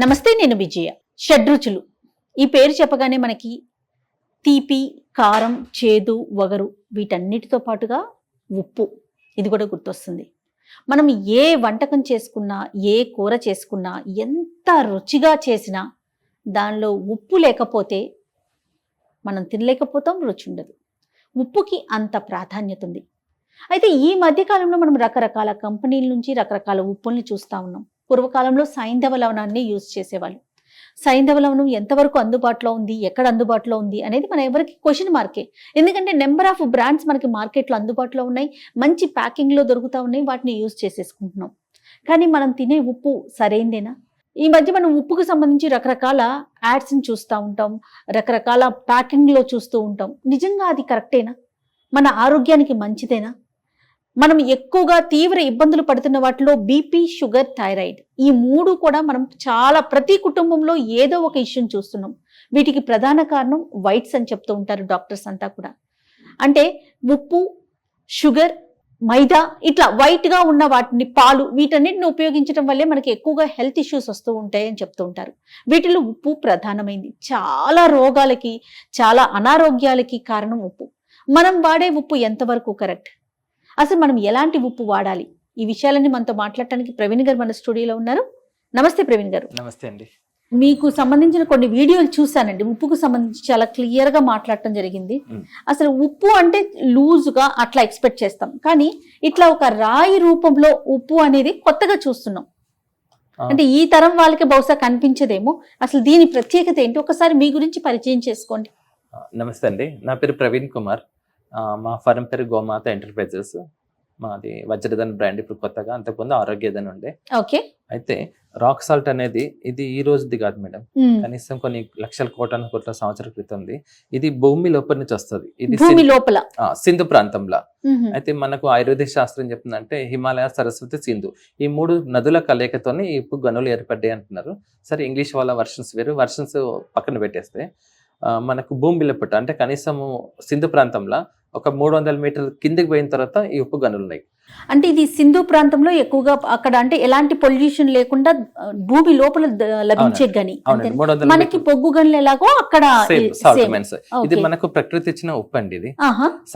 నమస్తే, నేను విజయ. షడ్రుచులు ఈ పేరు చెప్పగానే మనకి తీపి, కారం, చేదు, వగరు వీటన్నిటితో పాటుగా ఉప్పు ఇది కూడా గుర్తొస్తుంది. మనం ఏ వంటకం చేసుకున్నా, ఏ కూర చేసుకున్నా, ఎంత రుచిగా చేసినా దానిలో ఉప్పు లేకపోతే మనం తినలేకపోతాం, రుచి ఉండదు. ఉప్పుకి అంత ప్రాధాన్యత ఉంది. అయితే ఈ మధ్యకాలంలో మనం రకరకాల కంపెనీల నుంచి రకరకాల ఉప్పుల్ని చూస్తూ ఉన్నాం. పూర్వకాలంలో సైంధవ లవణాన్ని యూజ్ చేసేవాళ్ళు. సైంధవ లవణం ఎంతవరకు అందుబాటులో ఉంది, ఎక్కడ అందుబాటులో ఉంది అనేది మన ఎవరికి క్వశ్చన్ మార్కే. ఎందుకంటే నెంబర్ ఆఫ్ బ్రాండ్స్ మనకి మార్కెట్లో అందుబాటులో ఉన్నాయి, మంచి ప్యాకింగ్లో దొరుకుతూ ఉన్నాయి, వాటిని యూజ్ చేసేసుకుంటున్నాం. కానీ మనం తినే ఉప్పు సరైందేనా? ఈ మధ్య మనం ఉప్పుకు సంబంధించి రకరకాల యాడ్స్ని చూస్తూ ఉంటాం, రకరకాల ప్యాకింగ్లో చూస్తూ ఉంటాం. నిజంగా అది కరెక్టేనా? మన ఆరోగ్యానికి మంచిదేనా? మనం ఎక్కువగా తీవ్ర ఇబ్బందులు పడుతున్న వాటిలో బీపీ, షుగర్, థైరాయిడ్ ఈ మూడు కూడా మనం ప్రతి కుటుంబంలో ఏదో ఒక ఇష్యూని చూస్తున్నాం. వీటికి ప్రధాన కారణం వైట్స్ అని చెప్తూ ఉంటారు డాక్టర్స్ అంతా కూడా. అంటే ఉప్పు, షుగర్, మైదా ఇట్లా వైట్గా ఉన్న వాటిని, పాలు, వీటన్నిటిని ఉపయోగించడం వల్లే మనకి ఎక్కువగా హెల్త్ ఇష్యూస్ వస్తూ ఉంటాయని చెప్తూ ఉంటారు. వీటిలో ఉప్పు ప్రధానమైంది. చాలా రోగాలకి, చాలా అనారోగ్యాలకి కారణం ఉప్పు. మనం వాడే ఉప్పు ఎంతవరకు కరెక్ట్? అసలు మనం ఎలాంటి ఉప్పు వాడాలి? ఈ విషయాలన్నీ మనతో మాట్లాడటానికి ప్రవీణ్ గారు మన స్టూడియోలో ఉన్నారు. నమస్తే ప్రవీణ్ గారు. నమస్తే అండి. మీకు సంబంధించిన కొన్ని వీడియోలు చూసానండి. ఉప్పుకు సంబంధించి చాలా క్లియర్ గా మాట్లాడటం జరిగింది. అసలు ఉప్పు అంటే లూజుగా అట్లా ఎక్స్పెక్ట్ చేస్తాం, కానీ ఇట్లా ఒక రాయి రూపంలో ఉప్పు అనేది కొత్తగా చూస్తున్నాం. అంటే ఈ తరం వాళ్ళకి బహుశా కనిపించదేమో. అసలు దీని ప్రత్యేకత ఏంటి? ఒకసారి మీ గురించి పరిచయం చేసుకోండి. నమస్తే అండి, నా పేరు ప్రవీణ్ కుమార్. మా ఫర్మ్ పేరు గోమాత ఎంటర్ప్రైజెస్. మాది వజ్రధన్ బ్రాండ్ ఇప్పుడు కొత్తగా, అంతకుముందు ఆరోగ్యధన్ ఉండే. ఓకే. అయితే రాక్ సాల్ట్ అనేది ఇది ఈ రోజుది కాదు మేడం, కనీసం కొన్ని లక్షల కోట్ల సంవత్సరాల క్రితంది. ఇది భూమి లోపల నుంచి వస్తుంది. ఇది భూమి లోపల సింధు ప్రాంతంలో. అయితే మనకు ఆయుర్వేదిక శాస్త్రం చెప్తుందంటే హిమాలయ, సరస్వతి, సింధు ఈ మూడు నదుల కలయికతోనే ఈ ఉప్పు గనులు ఏర్పడ్డాయి అంటున్నారు. సరే, ఇంగ్లీష్ వాళ్ళ వర్షన్స్ వేరు, వర్షన్స్ పక్కన పెట్టేస్తే మనకు భూమి లోపల అంటే కనీసము సింధు ప్రాంతంలో ఒక 300 మీటర్ల కిందికి పోయిన తర్వాత ఈ ఉప్పు గనులు ఉన్నాయి. అంటే ఇది సింధు ప్రాంతంలో ఎక్కువగా అక్కడ అంటే ఎలాంటి పొల్యూషన్ లేకుండా భూమి లోపల లభించే గని. మనకి పొగ్గు గనులు ఎలాగో అక్కడ ఇది మనకు ప్రకృతి ఇచ్చిన ఉప్పు అండి. ఇది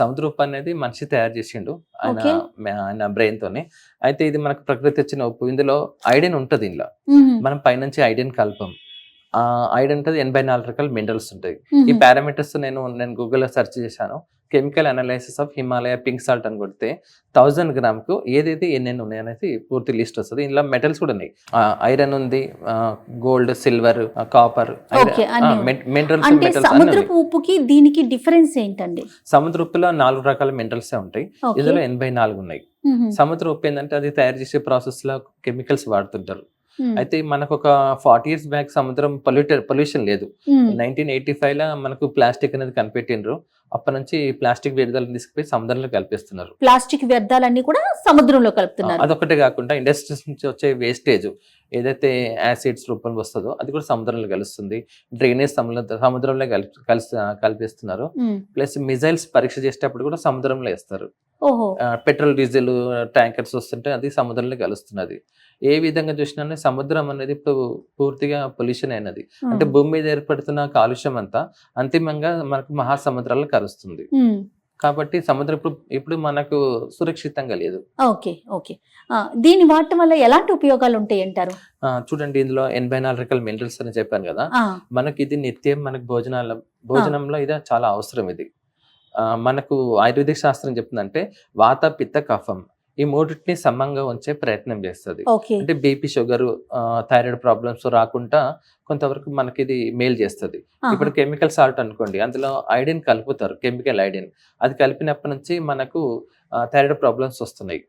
సముద్ర ఉప్పు అనేది మనిషి తయారు చేసిండు ఆయన బ్రెయిన్ తోని. అయితే ఇది మనకు ప్రకృతి ఇచ్చిన ఉప్పు. ఇందులో ఐడిన్ ఉంటది. ఇందులో మనం పైనుంచి ఐడిన్ కలపం. ఐరన్ ఉంటుంది, 84 రకాల మినరల్స్ ఉంటాయి. ఈ పారామీటర్స్ నేను గూగుల్లో సెర్చ్ చేశాను. Chemical analysis of Himalaya pink salt అని కొడితే 1000 గ్రామ్కు ఏదైతే ఎన్నెన్ని ఉన్నాయి అనేది పూర్తి లిస్ట్ వస్తుంది. ఇందులో మెటల్స్ కూడా ఉన్నాయి. ఐరన్ ఉంది, గోల్డ్, సిల్వర్, కాపర్, మినరల్స్. సముద్రపు ఉప్పుకి దీనికి డిఫరెన్స్ ఏంటండి? సముద్ర ఉప్పులో 4 రకాల మినరల్స్ ఉంటాయి, ఇందులో 84 ఉన్నాయి. సముద్ర ఉప్పు ఏంటంటే అది తయారు చేసే ప్రాసెస్ లో కెమికల్స్ వాడుతుంటారు. అయితే మనకు ఒక 40 years బ్యాక్ సముద్రం పొల్యూషన్ లేదు. 1985 లో మనకు ప్లాస్టిక్ అనేది కనిపెట్టిండ్రు. అప్పటి నుంచి ప్లాస్టిక్ వ్యర్థాలను తీసుకుపోయి సముద్రంలో కలిపేస్తున్నారు. ప్లాస్టిక్ వ్యర్థాలన్నీ కూడా సముద్రంలో కలుపుతున్నారు. అదొకటే కాకుండా ఇండస్ట్రీస్ నుంచి వచ్చే వేస్టేజ్ ఏదైతే యాసిడ్స్ రూపంలో వస్తుందో అది కూడా సముద్రంలో కలుస్తుంది. డ్రైనేజ్ సముద్రంలో కలిపేస్తున్నారు. ప్లస్ మిజైల్స్ పరీక్ష చేసేటప్పుడు కూడా సముద్రంలో వేస్తారు. పెట్రోల్, డీజిల్ ట్యాంకర్స్ వస్తుంటే అది సముద్రంలో కలుస్తున్నది. ఏ విధంగా చూసినా సముద్రం అనేది ఇప్పుడు పూర్తిగా పొల్యూషన్ అయినది. అంటే భూమి మీద ఏర్పడుతున్న కాలుష్యం అంతా అంతిమంగా మనకు మహాసముద్రాల్లో కలుస్తుంది. కాబట్టి సముద్రం ఇప్పుడు మనకు సురక్షితంగా లేదు. Okay okay. దీని వాడటం వల్ల ఎలాంటి ఉపయోగాలు ఉంటాయి అంటారు? చూడండి, ఇందులో 84 రకాల మినరల్స్ అని చెప్పాను కదా. మనకి ఇది నిత్యం మనకు భోజనంలో ఇది చాలా అవసరం. ఇది మనకు ఆయుర్వేదిక శాస్త్రం చెప్తుందంటే వాత, పిత్త, కఫం ఈ మూడింటిని సమంగా ఉంచే ప్రయత్నం చేస్తుంది. అంటే బీపీ, షుగర్, థైరాయిడ్ ప్రాబ్లమ్స్ రాకుండా కొంతవరకు మనకి ఇది మేలు చేస్తుంది. ఇప్పుడు కెమికల్ సాల్ట్ అనుకోండి, అందులో ఐడిన్ కలుపుతారు, కెమికల్ ఐడిన్. అది కలిపినప్పటి నుంచి మనకు థైరాయిడ్ ప్రాబ్లమ్స్ వస్తున్నాయి.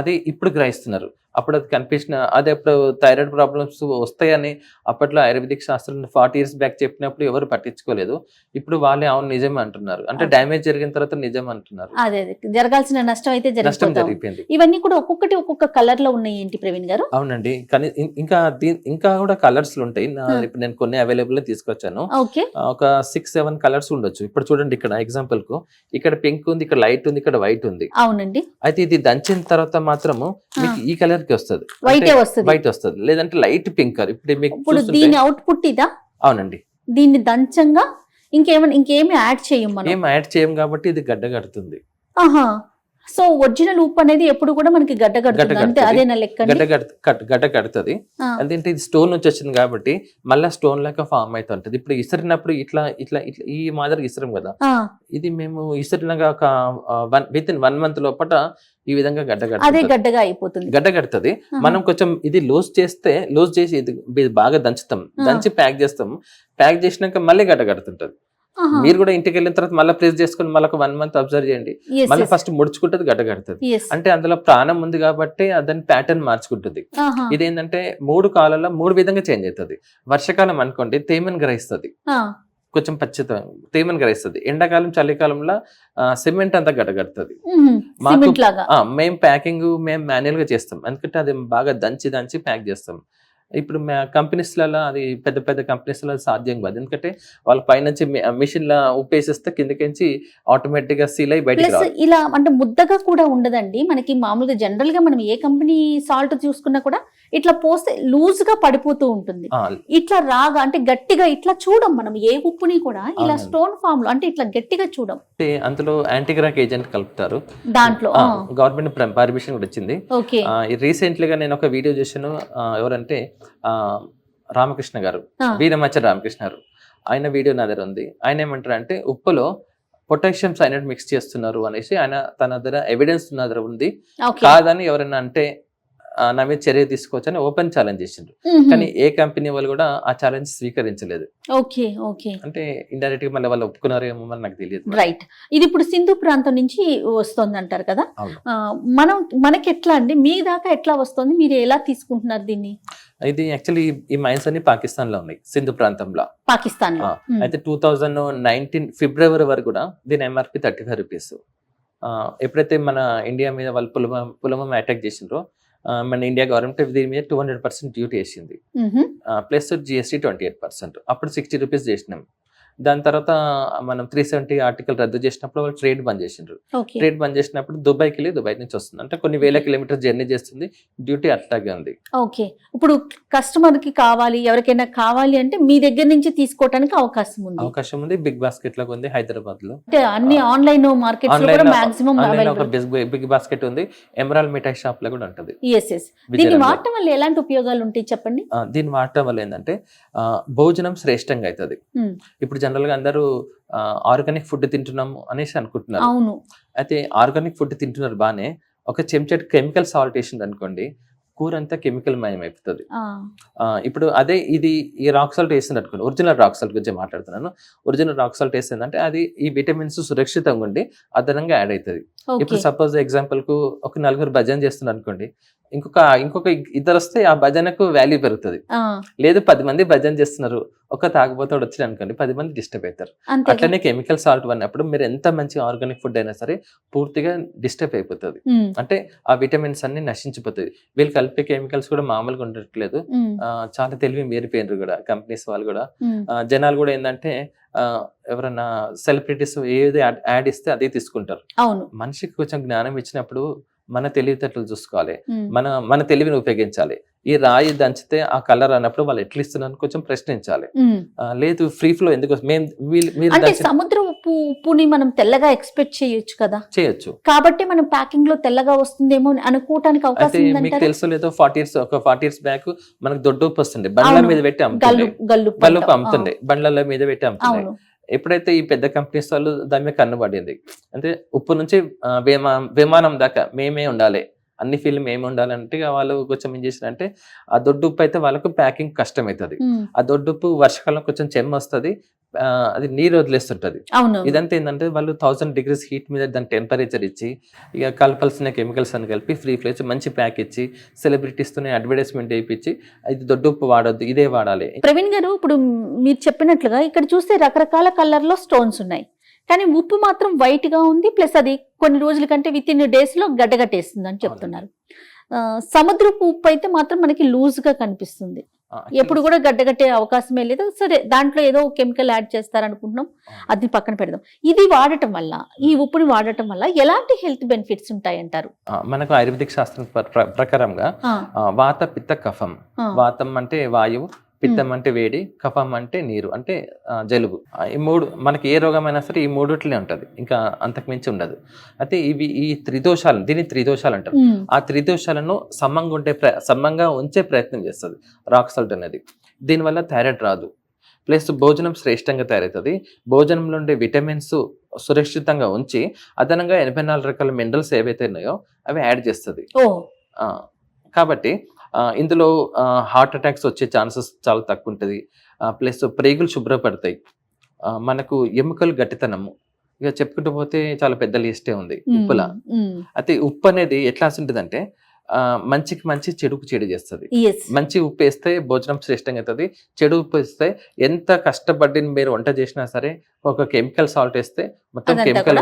అది ఇప్పుడు గ్రహిస్తున్నారు. అప్పుడు అది కనిపించిన అది అప్పుడు థైరాయిడ్ ప్రాబ్లమ్స్ వస్తాయని అప్పట్లో ఆయుర్వేదిక్ శాస్త్రం 40 years బ్యాక్ చెప్పినప్పుడు ఎవరు పట్టించుకోలేదు. ఇప్పుడు వాళ్ళే అవును నిజం అంటున్నారు. అంటే డ్యామేజ్ జరిగిన తర్వాత నిజం అంటున్నారు. అదే జరగాల్సిన నష్టం అయితే జరిగిపోయింది. ఇవన్నీ కూడా ఒక్కొక్కటి ఒక్కొక్క కలర్ లో ఉన్నాయి ఏంటి ప్రవీణ్ గారు? అవునండి, కానీ ఇంకా కూడా కలర్స్ ఉంటాయి. ఇప్పుడు నేను కొన్ని అవైలబుల్ తీసుకొచ్చాను. ఒక 6-7 కలర్స్ ఉండొచ్చు. ఇప్పుడు చూడండి, ఇక్కడ ఎగ్జాంపుల్ కు ఇక్కడ పింక్ ఉంది, ఇక్కడ లైట్ ఉంది, ఇక్కడ వైట్ ఉంది. అవునండి, అయితే ఇది దంచిన తర్వాత మాత్రము మీకు ఈ కలర్ కి వస్తుంది, వైటే వస్తుంది. వైట్ వస్తుంది, లేదంటే లైట్ పింక్ కలర్. ఇప్పుడు మీకు ఇప్పుడు చూస్తుంటే దీని అవుట్పుట్ ఇదా? అవునండి, దీన్ని దంచంగా ఇంకేమి యాడ్ చేయం మనం. ఏం యాడ్ చేయం కాబట్టి ఇది గడ్డ కడుతుంది. ఆహా, సో ఒరిజినల్ ఉప్పు అనేది ఎప్పుడు కూడా మనకి గడ్డ కడుతుంది అంతే, కడుతుంది. అదేనా లెక్క? గడ్డ కడుతుంది. అదేంటి ఇది స్టోన్ నుంచి వచ్చింది కాబట్టి మళ్ళీ స్టోన్ లాగా ఫామ్ అవుతుంటది. ఇప్పుడు ఇసిరినప్పుడు ఇట్లా ఇట్లా ఇట్లా ఈ మాదిరి ఇసరం కదా, ఇది మేము ఇసిరినగా ఒక విత్ ఇన్ 1 month లోపల ఈ విధంగా అదే గడ్డ గడ్డగా అయిపోతుంది. గడ్డ కడుతుంది. మనం కొంచెం ఇది లూజ్ చేసి ఇది బాగా దంచుతాం, దంచి ప్యాక్ చేస్తాం. ప్యాక్ చేసినాక మళ్ళీ గడ్డ కడుతుంటది. మీరు కూడా ఇంటికి వెళ్ళిన తర్వాత మళ్ళీ ప్రెస్ చేసుకుని మళ్ళీ ఒక 1 month అబ్జర్వ్ చేయండి, మళ్ళీ ఫస్ట్ ముడుచుకుంటది, గడ్డ కడుతుంది. అంటే అందులో ప్రాణం ఉంది కాబట్టి దాని ప్యాటర్న్ మార్చుకుంటుంది. ఇదేంటంటే 3 కాలాల్లో 3 విధంగా చేంజ్ అవుతుంది. వర్షాకాలం అనుకోండి తేమని గ్రహిస్తుంది, కొంచెం తేమని గ్రహిస్తుంది. ఎండాకాలం చలికాలంలో సిమెంట్ అంతా గడ్డ కడుతుంది. మేము ప్యాకింగ్ మాన్యువల్ గా చేస్తాం, ఎందుకంటే అది బాగా దంచి ప్యాక్ చేస్తాం. ఇప్పుడు కంపెనీస్లలో అది పెద్ద కంపెనీస్లో సాధ్యం కాదు, ఎందుకంటే వాళ్ళ పైనుంచి మిషన్ లా ఉప్పేసేస్తే కిందకించి ఆటోమేటిక్ గా సీల్ అయి బయటకు రావాలి. ఇలా అంటే ముద్దగా కూడా ఉండదండి మనకి. మామూలుగా జనరల్ గా మనం ఏ కంపెనీ సాల్ట్ చూసుకున్నా కూడా ఇట్లా పోస్తే లూజ్ గా పడిపోతూ ఉంటుంది. ఇట్లా రాగా అంటే గట్టిగా ఇట్లా చూడం మనం ఏ ఉప్పుని కూడా ఇలా స్టోన్ ఫామ్ లో, అంటే ఇట్లా గట్టిగా చూడం. అందులో యాంటీగ్రాక్ ఏజెంట్ కలుపుతారు దాంట్లో. గవర్నమెంట్ పర్మిషన్ కూడా వచ్చింది. రీసెంట్లీ గా నేను ఒక వీడియో చేశాను, ఎవరంటే రామకృష్ణ గారు, వీరమచ్చ రామకృష్ణ గారు, ఆయన వీడియో నా దగ్గర ఉంది. ఆయన ఏమంటారు అంటే ఉప్పులో పొటాషియం సైనైడ్ మిక్స్ చేస్తున్నారు అనేసి ఆయన తన దగ్గర ఎవిడెన్స్ నా దగ్గర ఉంది, కాదని ఎవరైనా అంటే నా మీద చర్య తీసుకోవచ్చు అని ఓపెన్ ఛాలెంజ్ చేసిండ్రు. కానీ ఏ కంపెనీ వాళ్ళు కూడా ఆ ఛాలెంజ్ స్వీకరించలేదు. అంటే ఇండైరెక్ట్ గా మళ్ళీ వాళ్ళు ఒప్పుకున్నారేమో మరి నాకు తెలియదు. రైట్, ఇది ఇప్పుడు సింధు ప్రాంతం నుంచి వస్తుంది అంటారు కదా, మనకి ఎట్లా అండి, మీ దాకా ఎట్లా వస్తుంది, మీరు ఎలా తీసుకుంటున్నారు దీన్ని? ఇది యాక్చువల్లీ ఈ మైన్స్ అన్ని పాకిస్తాన్ లో ఉన్నాయి, సింధు ప్రాంతంలో. పాకిస్తాన్ లో అయితే 2019 ఫిబ్రవరి వరకు కూడా దీని MRP 35 రూపీస్. ఎప్పుడైతే మన ఇండియా మీద వాళ్ళు పులవామా అటాక్ చేసిండ్రో మన ఇండియా గవర్నమెంట్ దీని మీద 200% డ్యూటీ వేసింది, ప్లస్ GST 28%. అప్పుడు 60 రూపీస్ చేసినాం. దాని తర్వాత మనం 370 ఆర్టికల్ రద్దు చేసినప్పుడు వాళ్ళు ట్రేడ్ బంద్ చేసిండ్రు. ట్రేడ్ బంద్ చేసినప్పుడు దుబాయ్కి వెళ్ళి దుబాయ్ నుంచి వస్తుంది, అంటే కొన్ని వేల కిలోమీటర్ జర్నీ చేస్తుంది, డ్యూటీ అట్లాగే ఉంది. ఓకే, ఇప్పుడు కస్టమర్ కి కావాలి, ఎవరికైనా కావాలి అంటే మీ దగ్గర నుంచి తీసుకోవడానికి అవకాశం ఉంది. బిగ్ బాస్కెట్ లో ఉంది హైదరాబాద్ లో, అన్ని ఆన్లైన్ మార్కెట్ బిగ్ బాస్కెట్ ఉంది, ఎమరాల్డ్ మిఠాయి షాప్ లో కూడా ఉంటుంది. దీన్ని వాడటం వల్ల ఎలాంటి ఉపయోగాలు ఉంటాయి చెప్పండి? దీన్ని వాడటం వల్ల ఏంటంటే భోజనం శ్రేష్టంగా అవుతుంది. ఇప్పుడు జనరల్ గా అందరూ ఆర్గానిక్ ఫుడ్ తింటున్నాము అనేసి అనుకుంటున్నారు. అవును, అయితే ఆర్గానిక్ ఫుడ్ తింటున్నారు బానే, ఒక చెంచాడు కెమికల్ సాల్ట్ వేసింది అనుకోండి, కూర అంతా కెమికల్ మయం అయిపోతుంది. ఇప్పుడు అదే ఇది ఈ రాక్ సాల్ట్ వేసింది అనుకోండి, ఒరిజినల్ రాక్ సాల్ట్ గురించి మాట్లాడుతున్నాను. ఒరిజినల్ రాక్ సాల్ట్ వేసిందంటే అది ఈ విటమిన్స్ సురక్షితంగా ఉండి అదనంగా యాడ్ అవుతుంది. ఇప్పుడు సపోజ్ ఎగ్జాంపుల్ కు ఒక 4 భజన చేస్తున్నారు అనుకోండి, ఇంకొక ఇద్దరు వస్తే ఆ భజనకు వాల్యూ పెరుగుతుంది. లేదు 10 మంది భజన చేస్తున్నారు, ఒక తాగుబోతాడు వచ్చాడు అనుకోండి, 10 మంది డిస్టర్బ్ అవుతారు. అట్లనే కెమికల్ సాల్ట్ అన్నప్పుడు మీరు ఎంత మంచి ఆర్గానిక్ ఫుడ్ అయినా సరే పూర్తిగా డిస్టర్బ్ అయిపోతుంది, అంటే ఆ విటమిన్స్ అన్ని నశించిపోతుంది. వీళ్ళు కలిపే కెమికల్స్ కూడా మామూలుగా ఉండట్లేదు, చాలా తెలివి మీరిపోయినారు కూడా కంపెనీస్ వాళ్ళు కూడా. జనాలు కూడా ఏంటంటే ఎవరన్నా సెలబ్రిటీస్ ఏది యాడ్ ఇస్తే అదే తీసుకుంటారు. మనిషికి కొంచెం జ్ఞానం ఇచ్చినప్పుడు మన తెలివితేటలు చూసుకోవాలి, మన తెలివిని ఉపయోగించాలి. ఈ రాయి దంచితే ఆ కలర్ అన్నప్పుడు వాళ్ళు ఎట్లా ఇస్తున్నారు కొంచెం ప్రశ్నించాలి. లేదు ఫ్రీ ఫ్లో ఎందుకు, సముద్ర ఉప్పుని మనం తెల్లగా ఎక్స్పెక్ట్ చేయొచ్చు కదా, చేయొచ్చు. కాబట్టి మనం ప్యాకింగ్ లో తెల్లగా వస్తుందేమో అనుకోవటానికి అవకాశం ఉంది. మీకు తెలుసో లేదో 40 years బ్యాక్ మనకు దొడ్డు ఉప్పు వస్తుండే, బండ్ల మీద పెట్టి అమ్ముతుండే, గల్లుప్పు అమ్ముతుండే, బండ్ల మీద పెట్టి అమ్ముతుండే. ఎప్పుడైతే ఈ పెద్ద కంపెనీస్ వాళ్ళు దాని మీద కన్నుబడింది, అంటే ఉప్పు నుంచి విమానం దాకా మేమే ఉండాలి, అన్ని ఫీల్డ్ మేమే ఉండాలంటే వాళ్ళు కొంచెం ఏం చేశారంటే ఆ దొడ్డు ఉప్పు అయితే వాళ్ళకు ప్యాకింగ్ కష్టం అవుతుంది. ఆ దొడ్డు ఉప్పు వర్షాకాలం కొంచెం చెమ్మ వస్తుంది, అది నీరు వదిలేస్తుంటది. ఇదంతా ఏంటంటే వాళ్ళు 1000 degrees హీట్ మీద దాని టెంపరేచర్ ఇచ్చి ఇక కలపాల్సిన కెమికల్స్ అని కలిపి ఫ్రీ ఫ్లేస్ మంచి ప్యాక్ ఇచ్చి సెలబ్రిటీస్ తోనే అడ్వర్టైజ్మెంట్ వేయించి ఇది దొడ్డు ఉప్పు వాడొద్దు ఇదే వాడాలి. ప్రవీణ్ గారు, ఇప్పుడు మీరు చెప్పినట్లుగా ఇక్కడ చూస్తే రకరకాల కలర్ లో స్టోన్స్ ఉన్నాయి, కానీ ఉప్పు మాత్రం వైట్ గా ఉంది, ప్లస్ అది కొన్ని రోజుల కంటే విత్-ఇన్ days లో గడ్డగట్టేస్తుంది అని చెప్తున్నారు. సముద్రపు ఉప్పు అయితే మాత్రం మనకి లూజ్ గా కనిపిస్తుంది. ఎప్పుడు కూడా గడ్డగట్టే అవకాశమే లేదు. సరే దాంట్లో ఏదో కెమికల్ యాడ్ చేస్తారనుకుంటున్నాం, అది పక్కన పెడదాం. ఇది వాడటం వల్ల, ఈ ఉప్పుని వాడటం వల్ల ఎలాంటి హెల్త్ బెనిఫిట్స్ ఉంటాయంటారు? మనకు ఆయుర్వేదిక్ శాస్త్రం ప్రకారంగా వాత పిత్త కఫం. వాతం అంటే వాయువు, పిత్తం అంటే వేడి, కఫం అంటే నీరు అంటే జలుబు. ఈ మూడు మనకి ఏ రోగమైనా సరే ఈ మూడిట్లనే ఉంటుంది, ఇంకా అంతకు మించి ఉండదు. అయితే ఈ త్రిదోషాలు, దీన్ని త్రిదోషాలు అంటారు. ఆ త్రిదోషాలను సమంగా ఉంచే ప్రయత్నం చేస్తుంది రాక్ సాల్ట్ అనేది. దీనివల్ల థైరాయిడ్ రాదు, ప్లస్ భోజనం శ్రేష్టంగా తయారవుతుంది. భోజనంలో ఉండే విటమిన్స్ సురక్షితంగా ఉంచి అదనంగా 84 రకాల మినరల్స్ ఏవైతే ఉన్నాయో అవి యాడ్ చేస్తుంది. కాబట్టి ఇందులో హార్ట్ అటాక్స్ వచ్చే ఛాన్సెస్ చాలా తక్కువ ఉంటుంది. ప్లస్ ప్రేగులు శుభ్రపడతాయి, మనకు ఎముకలు గట్టితనము. ఇక చెప్పుకుంటూ పోతే చాలా పెద్ద లిస్టే ఉంది ఉప్పులా. అయితే ఉప్పు అనేది ఎట్లా ఉంటుందంటే మంచికి మంచి, చెడుకు చెడు చేస్తుంది. మంచి ఉప్పు వేస్తే భోజనం శ్రేష్టంగా అవుతుంది, చెడు ఉప్పు వేస్తే ఎంత కష్టపడి మీరు వంట చేసినా సరే ఒక కెమికల్ సాల్ట్ వేస్తే మొత్తం కెమికల్.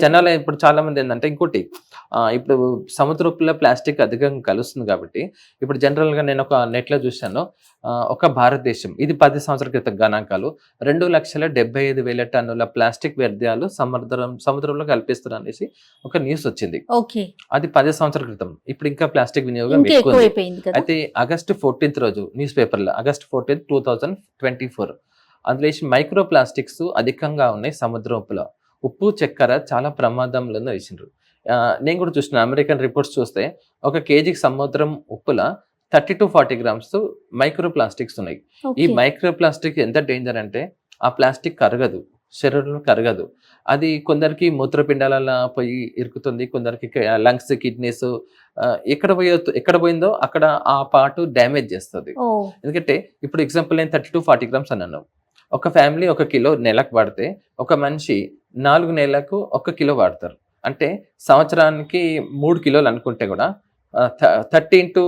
జనాలు ఇప్పుడు చాలా మంది ఏంటంటే ఇంకోటి, ఇప్పుడు సముద్ర ఉప్పులో ప్లాస్టిక్ అధికంగా కలుస్తుంది కాబట్టి ఇప్పుడు జనరల్ గా నేను ఒక నెట్ లో చూశాను, ఒక భారతదేశం, ఇది 10 సంవత్సరాల క్రితం గణాంకాలు, 2,75,000 టన్నుల ప్లాస్టిక్ వ్యర్థాలు సముద్రంలో కల్పిస్తున్నారు అనేసి ఒక న్యూస్ వచ్చింది. అది 10 సంవత్సరాల క్రితం. ఇప్పుడు ఇంకా ప్లాస్టిక్ వినియోగం ఎక్కువ. అయితే ఆగస్టు 14 రోజు న్యూస్ పేపర్లో, ఆగస్టు 14, 2024, అందులో మైక్రో ప్లాస్టిక్స్ అధికంగా ఉన్నాయి సముద్రం ఉప్పులో. ఉప్పు చక్కెర చాలా ప్రమాదంలో వేసిండ్రు. నేను కూడా చూసిన అమెరికన్ రిపోర్ట్స్ చూస్తే ఒక కేజీకి సముద్రం ఉప్పుల 30 to 40 గ్రామ్స్ మైక్రో ప్లాస్టిక్స్ ఉన్నాయి. ఈ మైక్రో ప్లాస్టిక్ ఎంత డేంజర్ అంటే ఆ ప్లాస్టిక్ కరగదు, శరీరంలో కరగదు. అది కొందరికి మూత్రపిండాలలో పోయి ఇరుకుతుంది, కొందరికి లంగ్స్, కిడ్నీస్, ఎక్కడ పోయిందో అక్కడ ఆ పార్ట్ డ్యామేజ్ చేస్తుంది. ఎందుకంటే ఇప్పుడు ఎగ్జాంపుల్ నేను 30 to 40 గ్రామ్స్ అన్నాను. ఒక ఫ్యామిలీ 1 కిలో నెలకు వాడితే ఒక మనిషి 4 నెలలకు 1 కిలో వాడతారు. అంటే సంవత్సరానికి 3 కిలోలు అనుకుంటే కూడా 30 into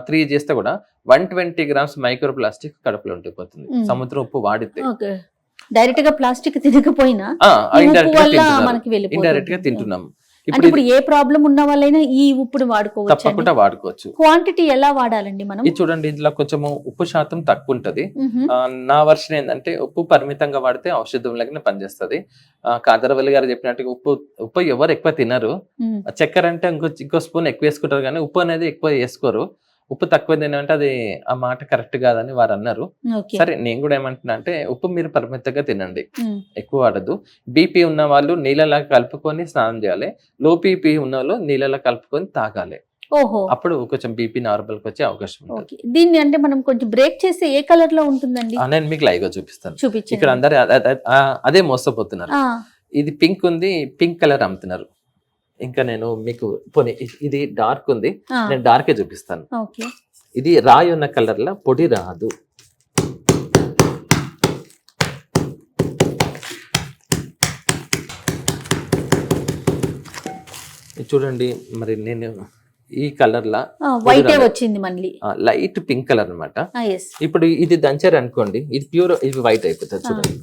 3 చేస్తే కూడా 120 గ్రామ్స్ మైక్రో ప్లాస్టిక్ కడుపులో ఉండిపోతుంది సముద్రం ఉప్పు వాడితే. డైరెక్ట్ గా ప్లాస్టిక్ తినకపోయినా ఇండైరెక్ట్ గా తింటున్నాం. ఇప్పుడు ఏ ప్రాబ్లం ఉన్న వాళ్ళైనా ఈ ఉప్పుని తప్పకుండా వాడుకోవచ్చు. క్వాంటిటీ ఎలా వాడాలండి మనం? ఇది చూడండి, ఇందులో కొంచెం ఉప్పు శాతం తక్కువ ఉంటది. నా వర్షన్ ఏంటంటే ఉప్పు పరిమితంగా వాడితే ఔషధం లాగానే పనిచేస్తుంది. కాదరవల్లి గారు చెప్పినట్టుగా ఉప్పు ఎవరు ఎక్కువ తినరు. చక్కెర అంటే ఇంకో స్పూన్ ఎక్కువ వేసుకుంటారు, కానీ ఉప్పు అనేది ఎక్కువ వేసుకోరు. ఉప్పు తక్కువ తినంటే అది ఆ మాట కరెక్ట్ కాదని వారు అన్నారు. సరే, నేను కూడా ఏమంటున్నా అంటే ఉప్పు మీరు పరిమితంగా తినండి, ఎక్కువ వాడద్దు. బీపీ ఉన్న వాళ్ళు నీళ్ళలా కలుపుకొని స్నానం చేయాలి, లో బీపీ ఉన్న వాళ్ళు నీళ్ళలా కలుపుకొని తాగాలి. అప్పుడు కొంచెం బీపీ నార్మల్ కి వచ్చే అవకాశం ఉంటుంది. దీన్ని అంటే మనం కొంచెం బ్రేక్ చేస్తే ఏ కలర్ లో ఉంటుందండి? నేను మీకు లైవ్ గా చూపిస్తాను. ఇక్కడ అందరు అదే మోసపోతున్నారు. ఇది పింక్ ఉంది, పింక్ కలర్ అమ్ముతున్నారు. ఇంకా నేను మీకు పోనీ ఇది డార్క్ ఉంది, నేను డార్కే చూపిస్తాను. ఇది రాయి ఉన్న కలర్ లా పొడి రాదు. చూడండి, మరి నేను ఈ కలర్ లా వైట్ వచ్చింది, మళ్ళీ లైట్ పింక్ కలర్ అన్నమాట. ఇప్పుడు ఇది దంచారు అనుకోండి, ఇది ప్యూర్, ఇది వైట్ అయిపోతుంది. చూడండి,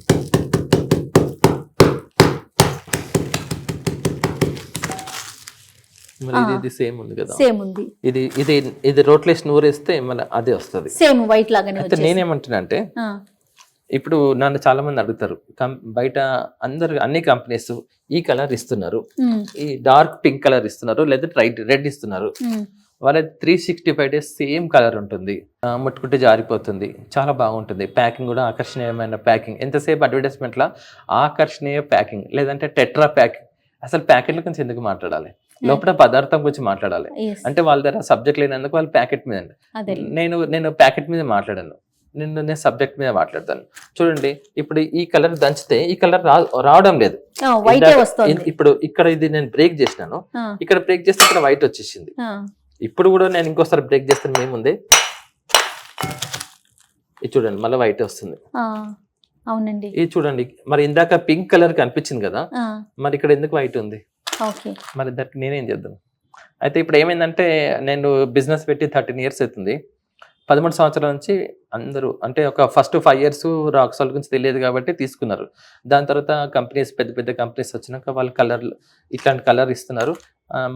ఇది సేమ్ ఉంది కదా, సేమ్ ఉంది. ఇది రోట్లేసి నూరేస్తే మళ్ళీ అదే వస్తుంది, సేమ్ వైట్ లాగానే. అయితే నేనేమంటున్నా అంటే ఇప్పుడు నన్ను చాలా మంది అడుగుతారు, బయట అన్ని కంపెనీస్ ఈ కలర్ ఇస్తున్నారు, ఈ డార్క్ పింక్ కలర్ ఇస్తున్నారు, లేదా రెడ్ ఇస్తున్నారు. వాళ్ళ 365 days సేమ్ కలర్ ఉంటుంది, ముట్టుకుంటే జారిపోతుంది, చాలా బాగుంటుంది. ప్యాకింగ్ కూడా ఆకర్షణీయమైన ప్యాకింగ్. ఎంతసేపు అడ్వర్టైజ్మెంట్ లా ఆకర్షణీయ ప్యాకింగ్, లేదంటే టెట్రా ప్యాకింగ్. అసలు ప్యాకెట్ల గురించి ఎందుకు మాట్లాడాలి, లోపల పదార్థం గురించి మాట్లాడాలి. అంటే వాళ్ళ దగ్గర సబ్జెక్ట్ లేనందుకు వాళ్ళు ప్యాకెట్ మీద. నేను ప్యాకెట్ మీద మాట్లాడాను, నేను సబ్జెక్ట్ మీద మాట్లాడతాను. చూడండి, ఇప్పుడు ఈ కలర్ దంచితే ఈ కలర్ రావడం లేదు. ఇప్పుడు ఇక్కడ ఇది నేను బ్రేక్ చేసినాను, ఇక్కడ బ్రేక్ చేస్తే ఇక్కడ వైట్ వచ్చేసింది. ఇప్పుడు కూడా నేను ఇంకోసారి బ్రేక్ చేస్తాను, ఏముంది ఇది చూడండి, మళ్ళీ వైట్ వస్తుంది. అవునండి, ఇది చూడండి. మరి ఇందాక పింక్ కలర్ కనిపించింది కదా, మరి ఇక్కడ ఎందుకు వైట్ ఉంది? మరి దానికి నేనేం చేద్దాం? అయితే ఇప్పుడు ఏమైందంటే, నేను బిజినెస్ పెట్టి 13 years అవుతుంది. 13 సంవత్సరాల నుంచి అందరూ అంటే ఒక ఫస్ట్ 5 years రాక్ సాల్ట్ గురించి తెలియదు కాబట్టి తీసుకున్నారు. దాని తర్వాత కంపెనీస్, పెద్ద పెద్ద కంపెనీస్ వచ్చినాక వాళ్ళు కలర్లు ఇట్లాంటి కలర్ ఇస్తున్నారు.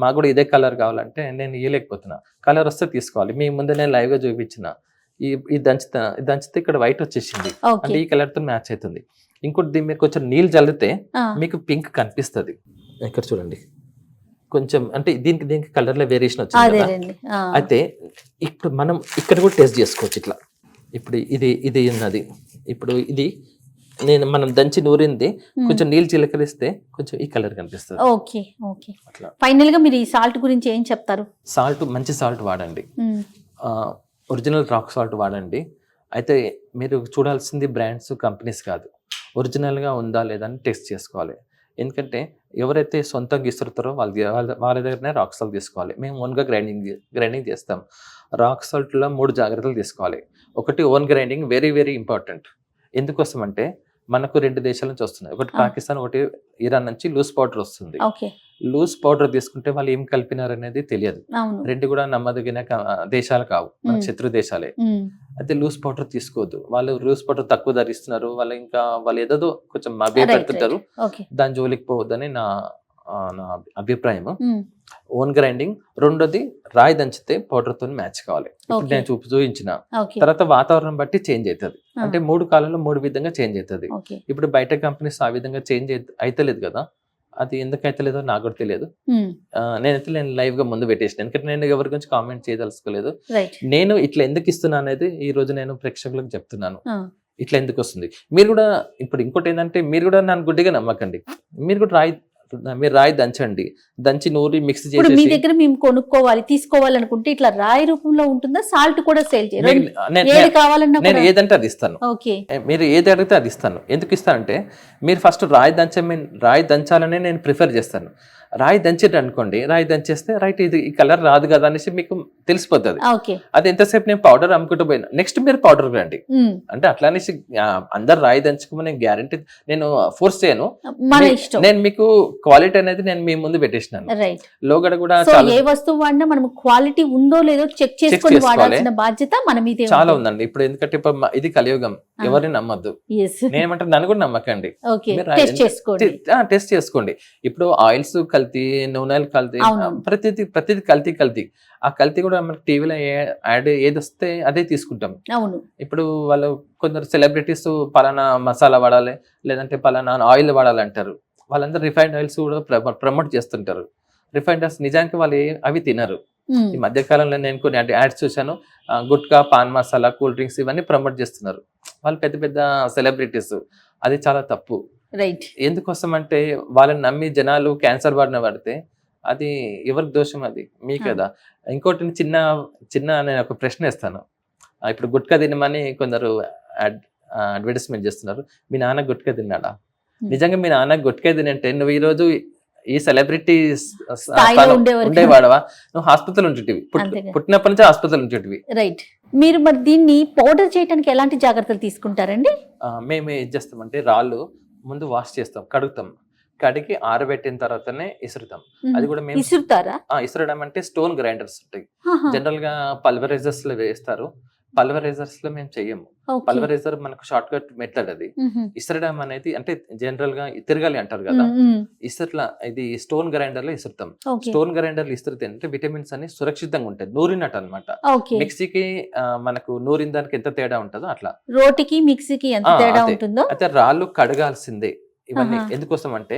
మాకు కూడా ఇదే కలర్ కావాలంటే నేను ఇవ్వలేకపోతున్నా. కలర్ వస్తే తీసుకోవాలి. మీ ముందు నేను లైవ్గా చూపించిన ఈ దంచితే ఇక్కడ వైట్ వచ్చేసింది, ఓకే అంటే ఈ కలర్ తో మ్యాచ్ అవుతుంది. ఇంకోటి దీని మీద కొంచెం నీళ్ళు చల్లితే మీకు పింక్ కనిపిస్తుంది. ఇక్కడ చూడండి కొంచెం, అంటే దీనికి కలర్ లో వేరియేషన్ వచ్చింది కదా. అదేలేండి అయితే ఇప్పుడు మనం ఇక్కడ కూడా టెస్ట్ చేసుకోవచ్చు ఇట్లా. ఇప్పుడు ఇది ఉన్నది, ఇప్పుడు ఇది మనం దంచి నూరింది కొంచెం నీళ్ళు చిలకరిస్తే కొంచెం ఈ కలర్ కనిపిస్తుంది. Okay okay. అట్లా ఫైనల్ గా మీరు ఈ సాల్ట్ గురించి ఏం చెప్తారు? సాల్ట్ మంచి సాల్ట్ వాడండి, ఒరిజినల్ రాక్ సాల్ట్ వాడండి. అయితే మీరు చూడాల్సింది బ్రాండ్స్ కంపెనీస్ కాదు, ఒరిజినల్గా ఉందా లేదా అని టెస్ట్ చేసుకోవాలి. ఎందుకంటే ఎవరైతే సొంతంగా ఇస్తారో వాళ్ళ దగ్గరనే రాక్ సాల్ట్ తీసుకోవాలి. మేము ఓన్గా గ్రైండింగ్ చేస్తాం. రాక్ సాల్ట్లో 3 జాగ్రత్తలు తీసుకోవాలి. ఒకటి own grinding very very important. ఎందుకోసం అంటే మనకు 2 దేశాల నుంచి వస్తున్నాయి, ఒకటి పాకిస్తాన్, ఒకటి ఇరాన్ నుంచి లూజ్ పౌడర్ వస్తుంది. లూజ్ పౌడర్ తీసుకుంటే వాళ్ళు ఏం కలిపినారు అనేది తెలియదు. 2 కూడా నమ్మదగిన దేశాలు కావు, మన శత్రు దేశాలే. అయితే లూజ్ పౌడర్ తీసుకోవద్దు. వాళ్ళు లూజ్ పౌడర్ తక్కువ ధర ఇస్తున్నారు, వాళ్ళు ఏదో కొంచెం పెడుతుంటారు, దాని జోలికి పోవద్దని నా అభిప్రాయం. Own grinding. రెండోది రాయి దంచితే పౌడర్ తో మ్యాచ్ కావాలి. ఇప్పుడు నేను చూపించిన తర్వాత వాతావరణం బట్టి చేంజ్ అవుతుంది. అంటే 3 కాలంలో 3 విధంగా చేంజ్ అవుతుంది. ఇప్పుడు బయట కంపెనీస్ ఆ విధంగా చేంజ్ అయితలేదు కదా, అది ఎందుకు అయితలేదో నాకు కూడా తెలియదు. నేను లైవ్ గా ముందు పెట్టేసిన, ఎందుకంటే నేను ఎవరి గురించి కామెంట్ చేయదలుచుకోలేదు. నేను ఇట్లా ఎందుకు ఇస్తున్నా అనేది ఈ రోజు నేను ప్రేక్షకులకు చెప్తున్నాను. ఇట్లా ఎందుకు వస్తుంది. మీరు కూడా ఇప్పుడు ఇంకోటి ఏంటంటే, మీరు కూడా నన్ను గుడ్డిగా నమ్మకండి. మీరు కూడా రాయి దంచండి, దంచి నూరి మిక్స్ చేసి. మీ దగ్గర మేము కొనుక్కోవాలి తీసుకోవాలనుకుంటే ఇట్లా రాయి రూపంలో ఉంటుందా? సాల్ట్ కూడా సేల్ చేయాలి? నేను ఏదంటే అది ఇస్తాను, మీరు ఏది అడిగితే అది ఇస్తాను. ఎందుకు ఇస్తానంటే, మీరు ఫస్ట్ రాయి దంచాలనే నేను ప్రిఫర్ చేస్తాను. రాయి దంచేది అనుకోండి, రాయి దంచేస్తే రైట్ ఇది ఈ కలర్ రాదు కదా అనేసి మీకు తెలిసిపోతుంది. అది ఎంతసేపు నేను పౌడర్ అమ్ముకుంటూ పోయినా, నెక్స్ట్ మీరు పౌడర్ రండి అంటే అట్లా అనేసి అందరు రాయి దంచుకోమని గ్యారంటీ నేను ఫోర్స్ చేయను. నేను మీకు క్వాలిటీ అనేది నేను మీ ముందు పెట్టేసినాను. లోగడ కూడా ఏ వస్తువు వాడినా మనం క్వాలిటీ ఉందో లేదో చెక్ చేసుకొని వాడాల్సిన బాధ్యత మన మీద చాలా ఉందండి. ఇప్పుడు ఎందుకంటే ఇది కలియుగం, ఎవరిని నమ్మద్దు. నేనేమంటే నన్ను కూడా నమ్మకండి, టెస్ట్ చేసుకోండి. ఇప్పుడు ఆయిల్స్ కల్తీ, నూనెలు కల్తీ, ప్రతిది కల్తీ. ఆ కల్తీ కూడా మనకి టీవీలో యాడ్ ఏది వస్తే అదే తీసుకుంటాం. ఇప్పుడు వాళ్ళు కొందరు సెలబ్రిటీస్ పలానా మసాలా వాడాలి, లేదంటే పలానా ఆయిల్ వాడాలి అంటారు. వాళ్ళందరూ రిఫైన్డ్ ఆయిల్స్ కూడా ప్రమోట్ చేస్తుంటారు. రిఫైన్డ్ ఆయిల్స్ నిజానికి వాళ్ళు అవి తినరు. ఈ మధ్య కాలంలో నేను కొన్ని యాడ్స్ చూశాను, gutka, pan masala, cool drinks ఇవన్నీ ప్రమోట్ చేస్తున్నారు వాళ్ళు, పెద్ద పెద్ద సెలబ్రిటీస్. అది చాలా తప్పు. ఎందుకోసం అంటే వాళ్ళని నమ్మి జనాలు క్యాన్సర్ బారిన పడితే అది ఎవరికి దోషం? అది మీ కదా. ఇంకోటి చిన్న నేను ఒక ప్రశ్న ఇస్తాను. ఇప్పుడు గుట్కా తినమని కొందరు అడ్వర్టైజ్మెంట్ చేస్తున్నారు. మీ నాన్న గుట్కా తిన్నాడా? నిజంగా మీ నాన్న గుట్కా తినంటే నువ్వు ఈ రోజు ఈ సెలబ్రిటీ ఉండేవాడవా? నువ్వు హాస్పిటల్ ఉంటుంటివి, పుట్టినప్పటి నుంచి హాస్పిటల్ ఉంటుంటివి. మీరు మరి దీన్ని పౌడర్ చేయడానికి ఎలాంటి జాగ్రత్తలు తీసుకుంటారండి? మేము ఏం చేస్తామంటే, రాళ్ళు ముందు వాష్ చేస్తాం, కడుగుతాం, కడిగి ఆరబెట్టిన తర్వాతనే ఇసురుతాం. అది కూడా మేము ఇసురడం అంటే స్టోన్ గ్రైండర్స్ ఉంటాయి, జనరల్ గా పల్వరైజర్స్ లో వేస్తారు. పల్వరైజర్స్ లో మేము చెయ్యము. పల్వరైజర్ మనకు షార్ట్ కట్ మెథడ్. అది ఇసరడం అనేది అంటే జనరల్ గా తిరగాలి అంటారు కదా, ఇసర్లా ఇది స్టోన్ గ్రైండర్ లో ఇసురుతాం. స్టోన్ గ్రైండర్ లో ఇసురితే అంటే విటమిన్స్ అన్ని సురక్షితంగా ఉంటాయి, నూరినట్టు అనమాట. మిక్సీకి మనకు నూరిన దానికి ఎంత తేడా ఉంటుందో అట్లా రోటికి మిక్సీకి ఎంత తేడా ఉంటుందో. అయితే రాళ్ళు కడగాల్సిందే. ఇవన్నీ ఎందుకోసం అంటే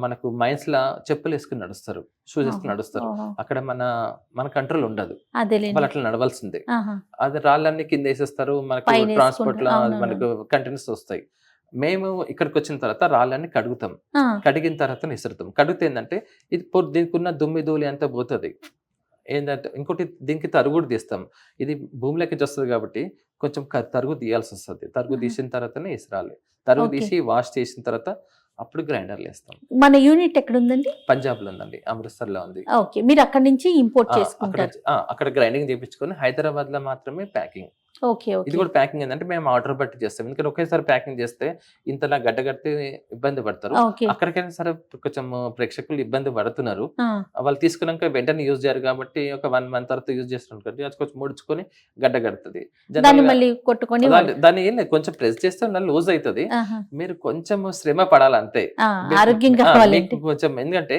మనకు మైన్స్ లా చెప్పులు వేసుకుని నడుస్తారు, షూస్ వేసుకుని నడుస్తారు, అక్కడ మన కంట్రోల్ ఉండదు, వాళ్ళు అట్లా నడవాల్సిందే. అది రాళ్ళన్నీ కింద వేసేస్తారు, మనకు ట్రాన్స్పోర్ట్ లో మనకు కంటైనర్స్ వస్తాయి. మేము ఇక్కడికి వచ్చిన తర్వాత రాళ్ళన్నీ కడుగుతాం, కడిగిన తర్వాత ఇసురుతాం. కడిగితే ఏంటంటే ఇది దీనికి ఉన్న దుమ్మి ధూళి అంతా పోతుంది. ఏంటంటే ఇంకోటి దీనికి తరుగు కూడా తీస్తాం. ఇది భూమిలోకి వస్తుంది కాబట్టి కొంచెం తరుగు తీయాల్సి వస్తుంది. తరుగు తీసిన తర్వాతనే ఇసరాలి. తరుగు తీసి వాష్ చేసిన తర్వాత అప్పుడు గ్రైండర్లు వేస్తాం. మన యూనిట్ ఎక్కడ ఉందండి? పంజాబ్ లో ఉందండి, అమృత్సర్ లో ఉంది. మీరు అక్కడ నుంచి ఇంపోర్ట్ చేసుకుంటారు? అక్కడ గ్రైండింగ్ చేయించుకొని హైదరాబాద్ లో మాత్రమే ప్యాకింగ్. ఇది కూడా ప్యాకింగ్ ఏంటంటే మేము ఆర్డర్ బట్టి చేస్తాం. ఎందుకంటే ఒకేసారి ప్యాకింగ్ చేస్తే ఇంతలా గడ్డ కడితే ఇబ్బంది పడతారు. అక్కడికైనా సరే కొంచెం ప్రేక్షకులు ఇబ్బంది పడుతున్నారు. వాళ్ళు తీసుకున్నాక వెంటనే యూజ్ చేయరు కాబట్టి ఒక 1 month తర్వాత యూజ్ చేస్తున్నారు అది కొంచెం ముడుచుకొని గడ్డ కడుతుంది. దాన్ని ఏం లేదు, కొంచెం ప్రెస్ చేస్తే లూజ్ అవుతుంది. మీరు కొంచెం శ్రమ పడాలి అంతే, ఆరోగ్యంగా కొంచెం. ఎందుకంటే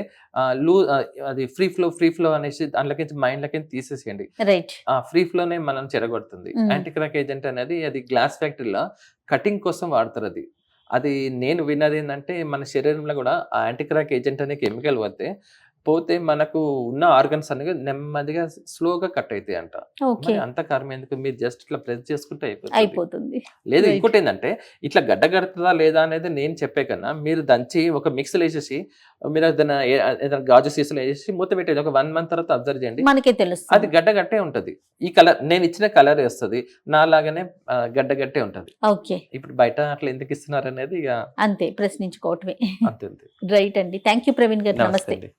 అది ఫ్రీ ఫ్లో అనేసి దాంట్లోకి మైండ్లకి తీసేసేయండి. రైట్. ఆ ఫ్రీ ఫ్లోనే మనం చెడగొడుతుంది. యాంటీ క్రాక్ ఏజెంట్ అనేది అది గ్లాస్ ఫ్యాక్టరీలో కటింగ్ కోసం వాడతారు అది. అది నేను విన్నది ఏంటంటే మన శరీరంలో కూడా ఆ యాంటీ క్రాక్ ఏజెంట్ అనే కెమికల్ పోతే మనకు ఉన్న ఆర్గన్స్ అనేవి నెమ్మదిగా స్లోగా కట్ అవుతాయి అంట. ఓకే. మరి అంత కారణం ఎందుకు? మీరు జస్ట్ ఇట్లా ప్రెస్ చేసుకుంటే అయిపోతుంది. అయిపోతుంది. లేదు Right. ఇంకోటి ఏంటంటే ఇట్లా గడ్డ కడుతుందా లేదా అనేది నేను చెప్పే కన్నా మీరు దంచి ఒక మిక్సీలో వేసేసి మీరు ఏదైనా గాజు సీసాలో వేసేసి మూత పెట్టేది ఒక 1 month తర్వాత అబ్జర్వ్ చేయండి. మనకే అది తెలుస్తుంది. గడ్డ గట్టే ఉంటది. ఈ కలర్ నేను ఇచ్చిన కలర్ వేస్తుంది, నాలాగానే గడ్డ గట్టే ఉంటది. ఓకే. ఇప్పుడు బయట అట్లా ఎందుకు ఇస్తున్నారు అనేది ఇక అంతే, ప్రశ్నించుకోవటమే. అంతే. రైట్ అండి. థ్యాంక్ యూ ప్రవీణ్ గారు. నమస్తే నమస్తే. అండి.